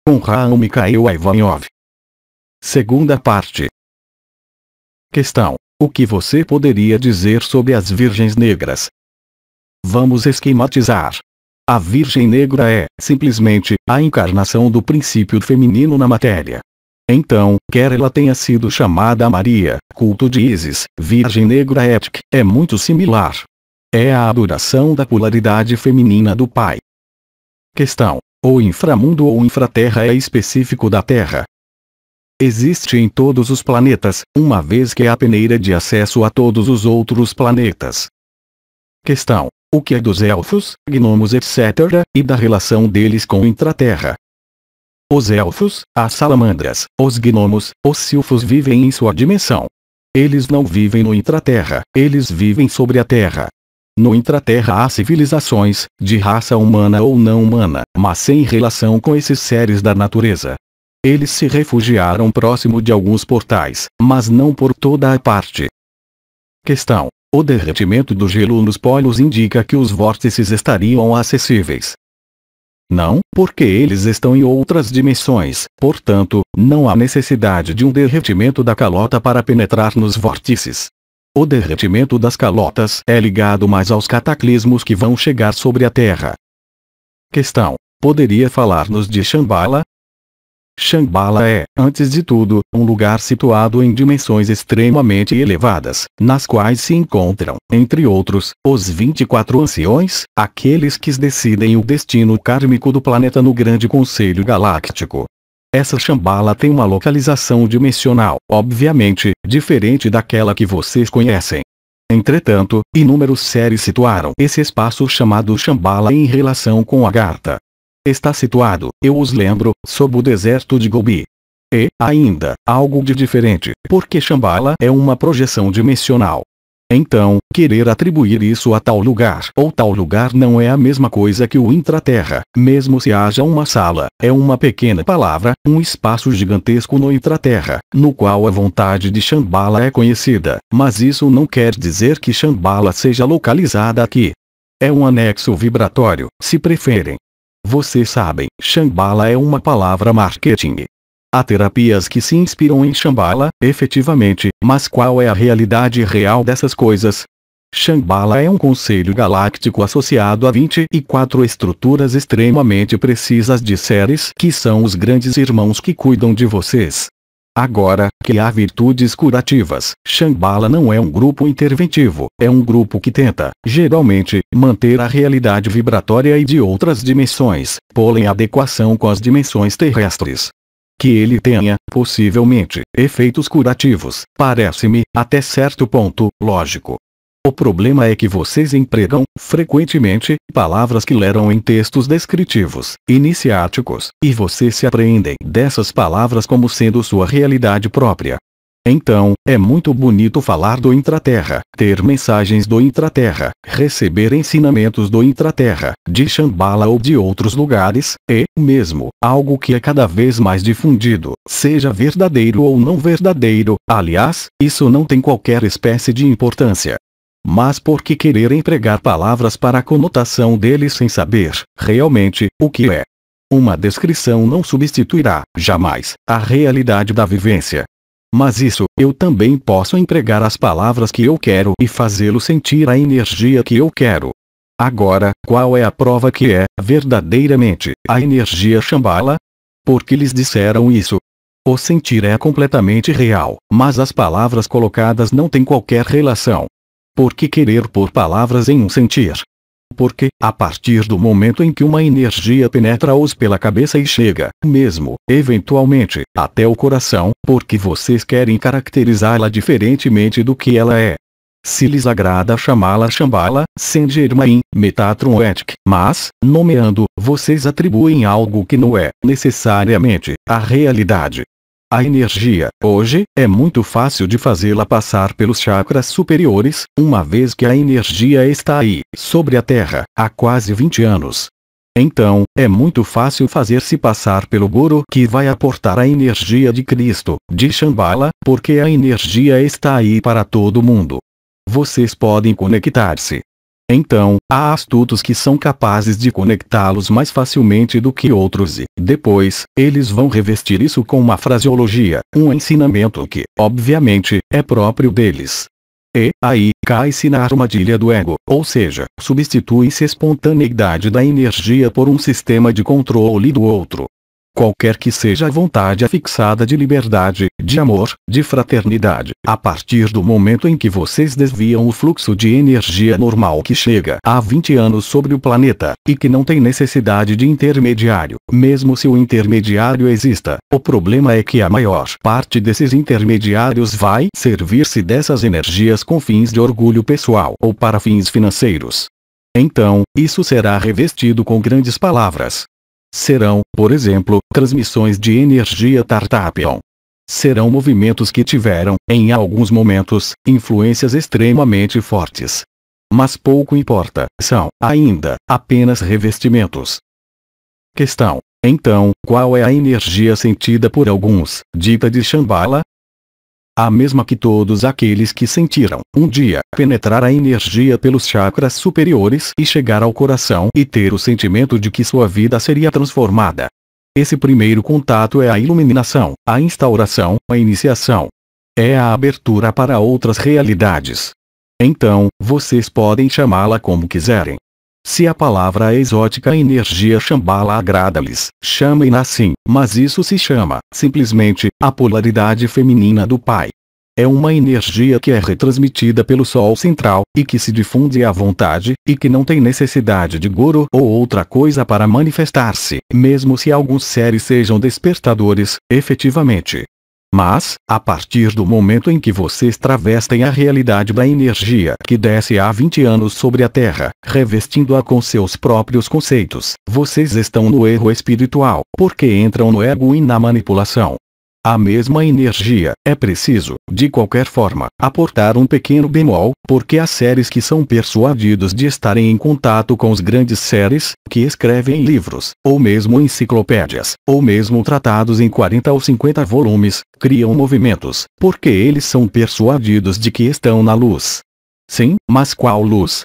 com Raul Mikhail Ivanov. Segunda parte. Questão: o que você poderia dizer sobre as virgens negras? Vamos esquematizar. A Virgem Negra é, simplesmente, a encarnação do princípio feminino na matéria. Então, quer ela tenha sido chamada Maria, culto de Ísis, Virgem Negra ética, é muito similar. É a adoração da polaridade feminina do Pai. Questão: o inframundo ou infraterra é específico da Terra? Existe em todos os planetas, uma vez que é a peneira de acesso a todos os outros planetas. Questão: o que é dos elfos, gnomos etc., e da relação deles com o intraterra? Os elfos, as salamandras, os gnomos, os silfos vivem em sua dimensão. Eles não vivem no intraterra, eles vivem sobre a Terra. No intraterra há civilizações, de raça humana ou não humana, mas sem relação com esses seres da natureza. Eles se refugiaram próximo de alguns portais, mas não por toda a parte. Questão: o derretimento do gelo nos polos indica que os vórtices estariam acessíveis. Não, porque eles estão em outras dimensões, portanto, não há necessidade de um derretimento da calota para penetrar nos vórtices. O derretimento das calotas é ligado mais aos cataclismos que vão chegar sobre a Terra. Questão: poderia falar-nos de Shambhala? Shambhala é, antes de tudo, um lugar situado em dimensões extremamente elevadas, nas quais se encontram, entre outros, os 24 anciões, aqueles que decidem o destino kármico do planeta no Grande Conselho Galáctico. Essa Shambhala tem uma localização dimensional, obviamente, diferente daquela que vocês conhecem. Entretanto, inúmeros seres situaram esse espaço chamado Shambhala em relação com Agartha. Está situado, eu os lembro, sob o deserto de Gobi. E, ainda, algo de diferente, porque Shambhala é uma projeção dimensional. Então, querer atribuir isso a tal lugar ou tal lugar não é a mesma coisa que o intraterra, mesmo se haja uma sala, é uma pequena palavra, um espaço gigantesco no intraterra, no qual a vontade de Shambhala é conhecida, mas isso não quer dizer que Shambhala seja localizada aqui. É um anexo vibratório, se preferem. Vocês sabem, Shambhala é uma palavra marketing. Há terapias que se inspiram em Shambhala, efetivamente, mas qual é a realidade real dessas coisas? Shambhala é um conselho galáctico associado a 24 estruturas extremamente precisas de seres que são os grandes irmãos que cuidam de vocês. Agora, que há virtudes curativas, Shambhala não é um grupo interventivo, é um grupo que tenta, geralmente, manter a realidade vibratória e de outras dimensões, pô-la em adequação com as dimensões terrestres. Que ele tenha, possivelmente, efeitos curativos, parece-me, até certo ponto, lógico. O problema é que vocês empregam, frequentemente, palavras que leram em textos descritivos, iniciáticos, e vocês se apreendem dessas palavras como sendo sua realidade própria. Então, é muito bonito falar do intraterra, ter mensagens do intraterra, receber ensinamentos do intraterra, de Shambhala ou de outros lugares, e, mesmo, algo que é cada vez mais difundido, seja verdadeiro ou não verdadeiro, aliás, isso não tem qualquer espécie de importância. Mas por que querer empregar palavras para a conotação deles sem saber, realmente, o que é? Uma descrição não substituirá, jamais, a realidade da vivência. Mas isso, eu também posso empregar as palavras que eu quero e fazê-lo sentir a energia que eu quero. Agora, qual é a prova que é, verdadeiramente, a energia Shambhala? Porque lhes disseram isso. O sentir é completamente real, mas as palavras colocadas não têm qualquer relação. Por que querer pôr palavras em um sentir? Porque, a partir do momento em que uma energia penetra-os pela cabeça e chega, mesmo, eventualmente, até o coração, porque vocês querem caracterizá-la diferentemente do que ela é. Se lhes agrada chamá-la Shambhala, Saint-Germain, Metatron Etic, mas, nomeando, vocês atribuem algo que não é, necessariamente, a realidade. A energia, hoje, é muito fácil de fazê-la passar pelos chakras superiores, uma vez que a energia está aí, sobre a Terra, há quase 20 anos. Então, é muito fácil fazer-se passar pelo Guru que vai aportar a energia de Cristo, de Shambhala, porque a energia está aí para todo mundo. Vocês podem conectar-se. Então, há astutos que são capazes de conectá-los mais facilmente do que outros e, depois, eles vão revestir isso com uma fraseologia, um ensinamento que, obviamente, é próprio deles. E, aí, cai-se na armadilha do ego, ou seja, substitui-se a espontaneidade da energia por um sistema de controle do outro. Qualquer que seja a vontade afixada de liberdade, de amor, de fraternidade, a partir do momento em que vocês desviam o fluxo de energia normal que chega há 20 anos sobre o planeta, e que não tem necessidade de intermediário, mesmo se o intermediário exista, o problema é que a maior parte desses intermediários vai servir-se dessas energias com fins de orgulho pessoal ou para fins financeiros. Então, isso será revestido com grandes palavras. Serão, por exemplo, transmissões de energia Tartapion. Serão movimentos que tiveram, em alguns momentos, influências extremamente fortes. Mas pouco importa, são, ainda, apenas revestimentos. Questão: então, qual é a energia sentida por alguns, dita de Shambhala? A mesma que todos aqueles que sentiram, um dia, penetrar a energia pelos chakras superiores e chegar ao coração e ter o sentimento de que sua vida seria transformada. Esse primeiro contato é a iluminação, a instauração, a iniciação. É a abertura para outras realidades. Então, vocês podem chamá-la como quiserem. Se a palavra exótica energia Shambhala agrada-lhes, chamem-na assim, mas isso se chama, simplesmente, a polaridade feminina do Pai. É uma energia que é retransmitida pelo Sol central, e que se difunde à vontade, e que não tem necessidade de guru ou outra coisa para manifestar-se, mesmo se alguns seres sejam despertadores, efetivamente. Mas, a partir do momento em que vocês travestem a realidade da energia que desce há 20 anos sobre a Terra, revestindo-a com seus próprios conceitos, vocês estão no erro espiritual, porque entram no ego e na manipulação. A mesma energia, é preciso, de qualquer forma, aportar um pequeno bemol, porque há seres que são persuadidos de estarem em contato com os grandes seres, que escrevem livros, ou mesmo enciclopédias, ou mesmo tratados em 40 ou 50 volumes, criam movimentos, porque eles são persuadidos de que estão na luz. Sim, mas qual luz?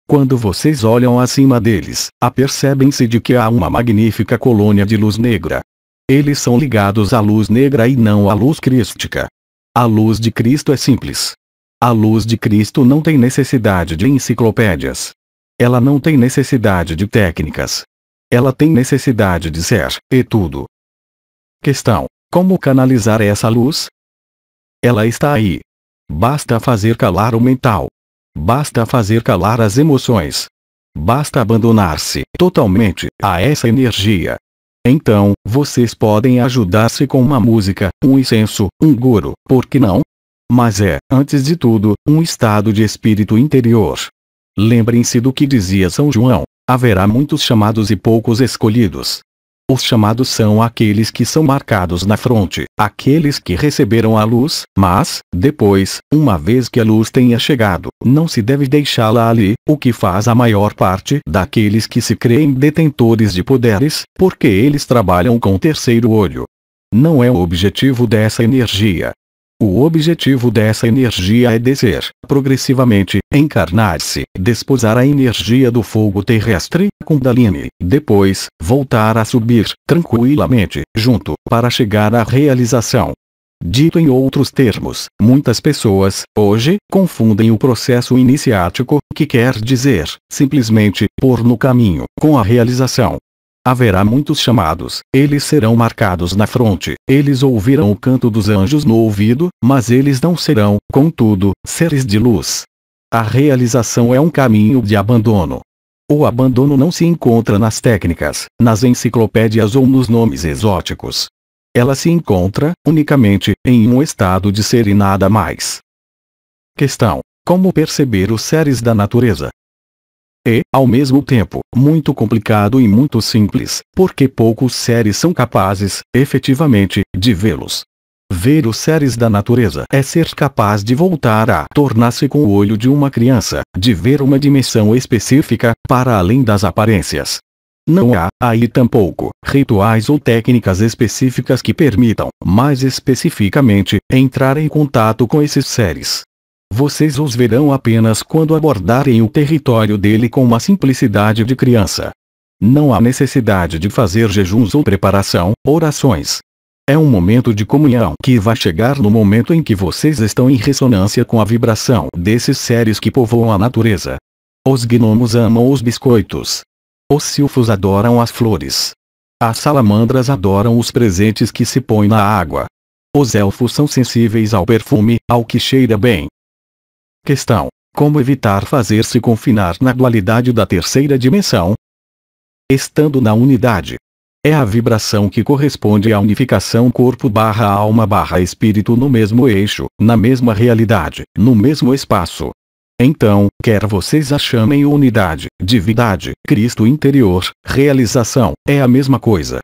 Quando vocês olham acima deles, apercebem-se de que há uma magnífica colônia de luz negra. Eles são ligados à luz negra e não à luz crística. A luz de Cristo é simples. A luz de Cristo não tem necessidade de enciclopédias. Ela não tem necessidade de técnicas. Ela tem necessidade de ser, e tudo. Questão: como canalizar essa luz? Ela está aí. Basta fazer calar o mental. Basta fazer calar as emoções. Basta abandonar-se, totalmente, a essa energia. Então, vocês podem ajudar-se com uma música, um incenso, um guru, por que não? Mas é, antes de tudo, um estado de espírito interior. Lembrem-se do que dizia São João: haverá muitos chamados e poucos escolhidos. Os chamados são aqueles que são marcados na fronte, aqueles que receberam a luz, mas, depois, uma vez que a luz tenha chegado, não se deve deixá-la ali, o que faz a maior parte daqueles que se creem detentores de poderes, porque eles trabalham com o terceiro olho. Não é o objetivo dessa energia. O objetivo dessa energia é descer, progressivamente, encarnar-se, desposar a energia do fogo terrestre, Kundalini, depois, voltar a subir, tranquilamente, junto, para chegar à realização. Dito em outros termos, muitas pessoas, hoje, confundem o processo iniciático, que quer dizer, simplesmente, pôr no caminho, com a realização. Haverá muitos chamados, eles serão marcados na fronte, eles ouvirão o canto dos anjos no ouvido, mas eles não serão, contudo, seres de luz. A realização é um caminho de abandono. O abandono não se encontra nas técnicas, nas enciclopédias ou nos nomes exóticos. Ela se encontra, unicamente, em um estado de ser e nada mais. Questão: como perceber os seres da natureza? É, ao mesmo tempo, muito complicado e muito simples, porque poucos seres são capazes, efetivamente, de vê-los. Ver os seres da natureza é ser capaz de voltar a tornar-se com o olho de uma criança, de ver uma dimensão específica, para além das aparências. Não há, aí tampouco, rituais ou técnicas específicas que permitam, mais especificamente, entrar em contato com esses seres. Vocês os verão apenas quando abordarem o território dele com uma simplicidade de criança. Não há necessidade de fazer jejuns ou preparação, orações. É um momento de comunhão que vai chegar no momento em que vocês estão em ressonância com a vibração desses seres que povoam a natureza. Os gnomos amam os biscoitos. Os silfos adoram as flores. As salamandras adoram os presentes que se põem na água. Os elfos são sensíveis ao perfume, ao que cheira bem. Questão: como evitar fazer-se confinar na dualidade da terceira dimensão? Estando na unidade. É a vibração que corresponde à unificação corpo/alma/espírito no mesmo eixo, na mesma realidade, no mesmo espaço. Então, quer vocês a chamem unidade, divindade, Cristo interior, realização, é a mesma coisa.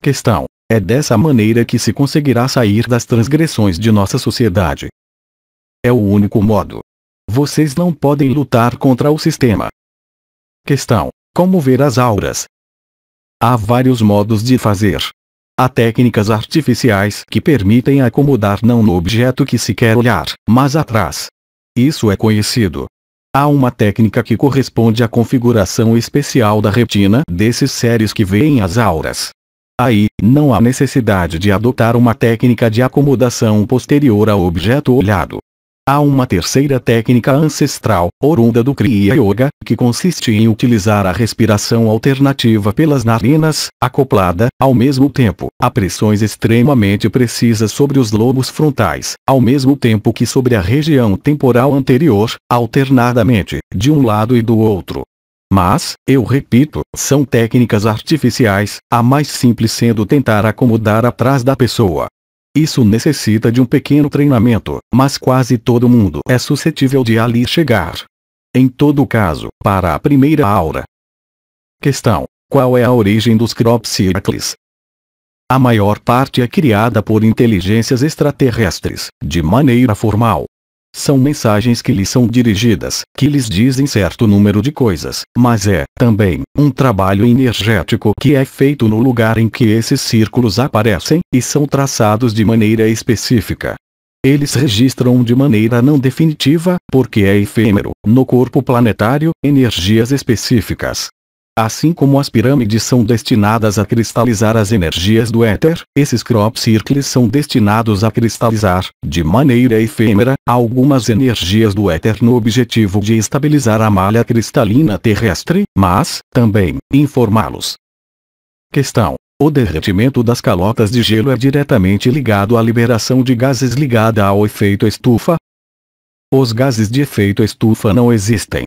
Questão: é dessa maneira que se conseguirá sair das transgressões de nossa sociedade. É o único modo. Vocês não podem lutar contra o sistema. Questão: como ver as auras? Há vários modos de fazer. Há técnicas artificiais que permitem acomodar não no objeto que se quer olhar, mas atrás. Isso é conhecido. Há uma técnica que corresponde à configuração especial da retina desses seres que veem as auras. Aí, não há necessidade de adotar uma técnica de acomodação posterior ao objeto olhado. Há uma terceira técnica ancestral, oriunda do Kriya Yoga, que consiste em utilizar a respiração alternativa pelas narinas, acoplada, ao mesmo tempo, a pressões extremamente precisas sobre os lobos frontais, ao mesmo tempo que sobre a região temporal anterior, alternadamente, de um lado e do outro. Mas, eu repito, são técnicas artificiais, a mais simples sendo tentar acomodar atrás da pessoa. Isso necessita de um pequeno treinamento, mas quase todo mundo é suscetível de ali chegar. Em todo caso, para a primeira aura. Questão: qual é a origem dos crop circles? A maior parte é criada por inteligências extraterrestres, de maneira formal. São mensagens que lhes são dirigidas, que lhes dizem certo número de coisas, mas é, também, um trabalho energético que é feito no lugar em que esses círculos aparecem, e são traçados de maneira específica. Eles registram de maneira não definitiva, porque é efêmero, no corpo planetário, energias específicas. Assim como as pirâmides são destinadas a cristalizar as energias do éter, esses crop circles são destinados a cristalizar, de maneira efêmera, algumas energias do éter no objetivo de estabilizar a malha cristalina terrestre, mas, também, informá-los. Questão: o derretimento das calotas de gelo é diretamente ligado à liberação de gases ligada ao efeito estufa? Os gases de efeito estufa não existem.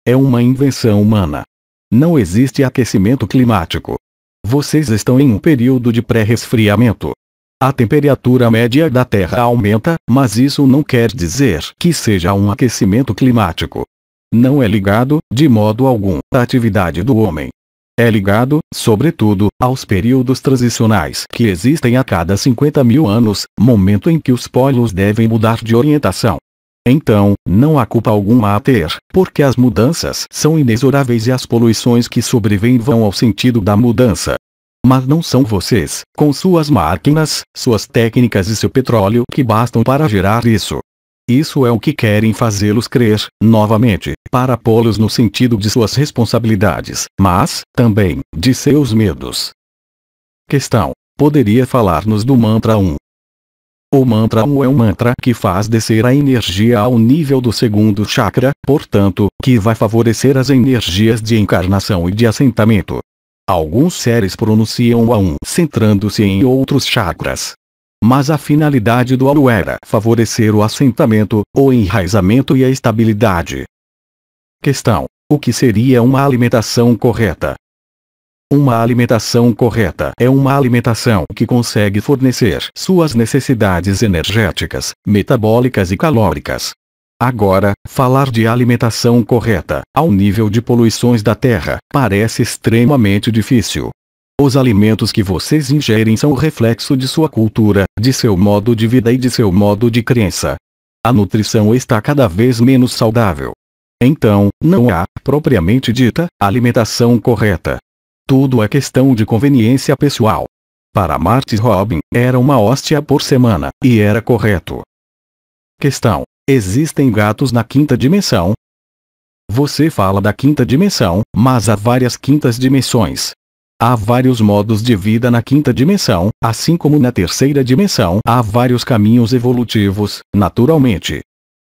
É uma invenção humana. Não existe aquecimento climático. Vocês estão em um período de pré-resfriamento. A temperatura média da Terra aumenta, mas isso não quer dizer que seja um aquecimento climático. Não é ligado, de modo algum, à atividade do homem. É ligado, sobretudo, aos períodos transicionais que existem a cada 50.000 anos, momento em que os polos devem mudar de orientação. Então, não há culpa alguma a ter, porque as mudanças são inexoráveis e as poluições que sobrevêm vão ao sentido da mudança. Mas não são vocês, com suas máquinas, suas técnicas e seu petróleo que bastam para gerar isso. Isso é o que querem fazê-los crer, novamente, para pô-los no sentido de suas responsabilidades, mas, também, de seus medos. Questão: poderia falar-nos do mantra 1? O mantra 1 é um mantra que faz descer a energia ao nível do segundo chakra, portanto, que vai favorecer as energias de encarnação e de assentamento. Alguns seres pronunciam o A1 centrando-se em outros chakras. Mas a finalidade do A1 era favorecer o assentamento, o enraizamento e a estabilidade. Questão: o que seria uma alimentação correta? Uma alimentação correta é uma alimentação que consegue fornecer suas necessidades energéticas, metabólicas e calóricas. Agora, falar de alimentação correta, ao nível de poluições da Terra, parece extremamente difícil. Os alimentos que vocês ingerem são o reflexo de sua cultura, de seu modo de vida e de seu modo de crença. A nutrição está cada vez menos saudável. Então, não há, propriamente dita, alimentação correta. Tudo é questão de conveniência pessoal. Para Marty Robbins, era uma hóstia por semana, e era correto. Questão: Existem gatos na quinta dimensão? Você fala da quinta dimensão, mas há várias quintas dimensões. Há vários modos de vida na quinta dimensão, assim como na terceira dimensão há vários caminhos evolutivos, naturalmente.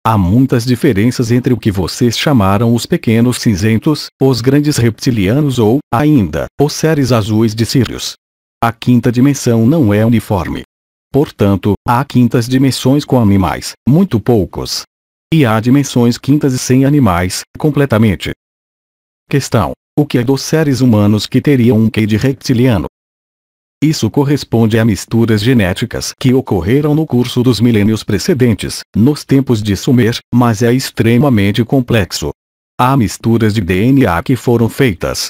Há muitas diferenças entre o que vocês chamaram os pequenos cinzentos, os grandes reptilianos ou, ainda, os seres azuis de Sirius. A quinta dimensão não é uniforme. Portanto, há quintas dimensões com animais, muito poucos. E há dimensões quintas e sem animais, completamente. Questão: o que é dos seres humanos que teriam um quê de reptiliano? Isso corresponde a misturas genéticas que ocorreram no curso dos milênios precedentes, nos tempos de Sumer, mas é extremamente complexo. Há misturas de DNA que foram feitas.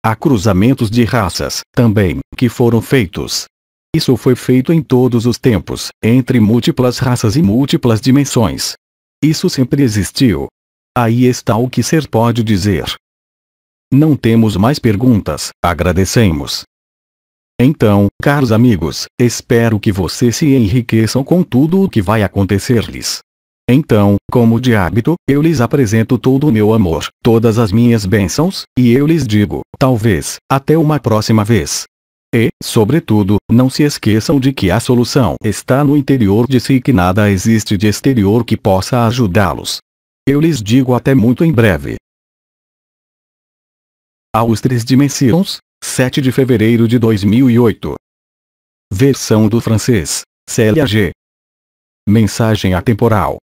Há cruzamentos de raças, também, que foram feitos. Isso foi feito em todos os tempos, entre múltiplas raças e múltiplas dimensões. Isso sempre existiu. Aí está o que ser pode dizer. Não temos mais perguntas, agradecemos. Então, caros amigos, espero que vocês se enriqueçam com tudo o que vai acontecer-lhes. Então, como de hábito, eu lhes apresento todo o meu amor, todas as minhas bênçãos, e eu lhes digo, talvez, até uma próxima vez. E, sobretudo, não se esqueçam de que a solução está no interior de si e que nada existe de exterior que possa ajudá-los. Eu lhes digo até muito em breve. Aos 3 Dimensões, 7 de fevereiro de 2008. Versão do francês, CLAG. Mensagem atemporal.